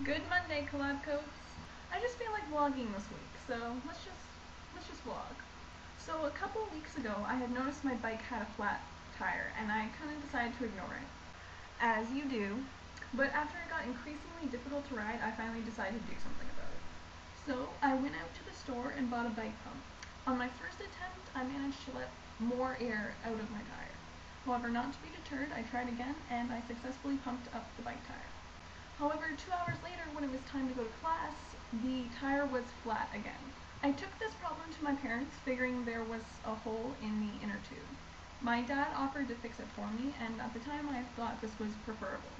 Good Monday, CollabCoats. I just feel like vlogging this week, so let's just vlog. So a couple weeks ago, I had noticed my bike had a flat tire, and I kind of decided to ignore it, as you do. But after it got increasingly difficult to ride, I finally decided to do something about it. So I went out to the store and bought a bike pump. On my first attempt, I managed to let more air out of my tire. However, not to be deterred, I tried again, and I successfully pumped up the bike tire. However, 2 hours later, when it was time to go to class, the tire was flat again. I took this problem to my parents, figuring there was a hole in the inner tube. My dad offered to fix it for me, and at the time I thought this was preferable.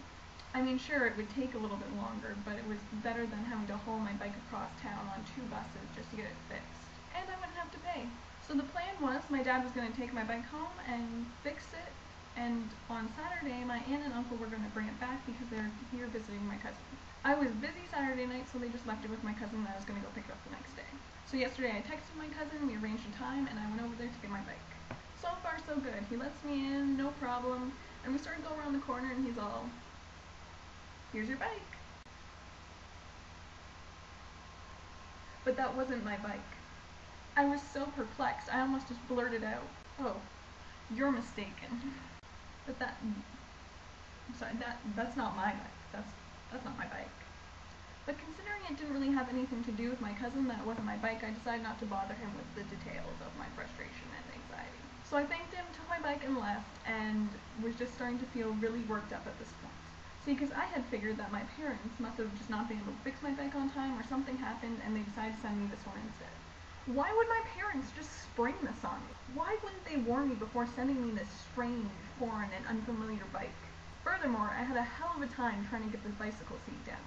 I mean, sure, it would take a little bit longer, but it was better than having to haul my bike across town on 2 buses just to get it fixed. And I wouldn't have to pay. So the plan was my dad was going to take my bike home and fix it, and on Saturday, my aunt and uncle were going to bring it back because they're here visiting my cousin. I was busy Saturday night, so they just left it with my cousin, and I was going to go pick it up the next day. So yesterday I texted my cousin, we arranged a time, and I went over there to get my bike. So far so good. He lets me in, no problem, and we started to go around the corner, and he's all, "Here's your bike." But that wasn't my bike. I was so perplexed, I almost just blurted out, "Oh, you're mistaken." But that's not my bike. That's not my bike. But considering it didn't really have anything to do with my cousin, that wasn't my bike, I decided not to bother him with the details of my frustration and anxiety. So I thanked him, took my bike, and left, and was just starting to feel really worked up at this point. See, because I had figured that my parents must have just not been able to fix my bike on time, or something happened, and they decided to send me this one instead. Why would my parents just spring this on me? Why wouldn't they warn me before sending me this strange, foreign, and unfamiliar bike? Furthermore, I had a hell of a time trying to get the bicycle seat down,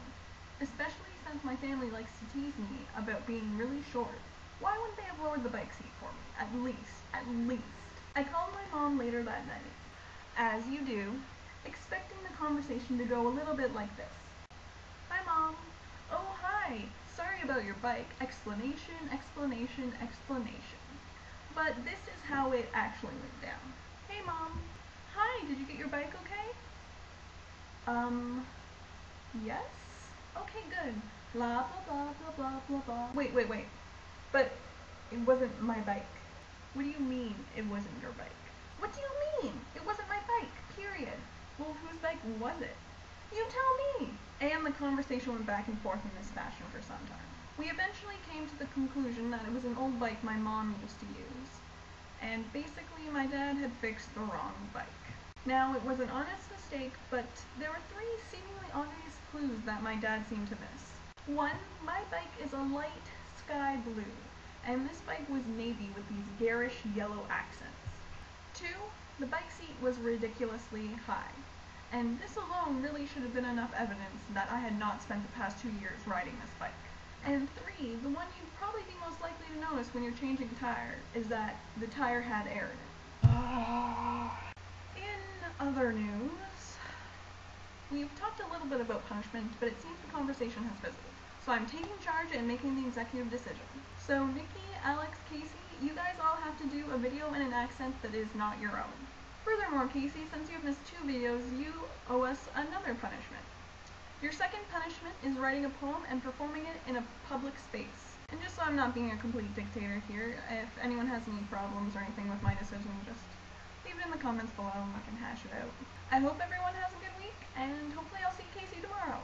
especially since my family likes to tease me about being really short. Why wouldn't they have lowered the bike seat for me? At least. I called my mom later that night, as you do, expecting the conversation to go a little bit like this. "Hi, Mom. Oh, hi. Sorry about your bike. Explanation. But this is how it actually went down. Hey, Mom. Hi, did you get your bike okay?" Yes? Okay, good. Blah, blah, blah, blah, blah, blah, blah. Wait. But it wasn't my bike. What do you mean it wasn't your bike? What do you mean? It wasn't my bike, period. Well, whose bike was it? You tell me! And the conversation went back and forth in this fashion for some time. We eventually came to the conclusion that it was an old bike my mom used to use. And basically my dad had fixed the wrong bike. Now, it was an honest mistake, but there were 3 seemingly obvious clues that my dad seemed to miss. 1, my bike is a light sky blue, and this bike was navy with these garish yellow accents. 2, the bike seat was ridiculously high, and this alone really should have been enough evidence that I had not spent the past 2 years riding this bike. And 3, the one you'd probably be most likely to notice when you're changing a tire, is that the tire had air in it. In other news, we've talked a little bit about punishment, but it seems the conversation has fizzled. So I'm taking charge and making the executive decision. So Nikki, Alex, Casey, you guys all have to do a video in an accent that is not your own. Furthermore, Casey, since you have missed 2 videos, you owe us another punishment. Your second punishment is writing a poem and performing it in a public space. And just so I'm not being a complete dictator here, if anyone has any problems or anything with my decision, just leave it in the comments below and we can hash it out. I hope everyone has a good week, and hopefully I'll see Casey tomorrow.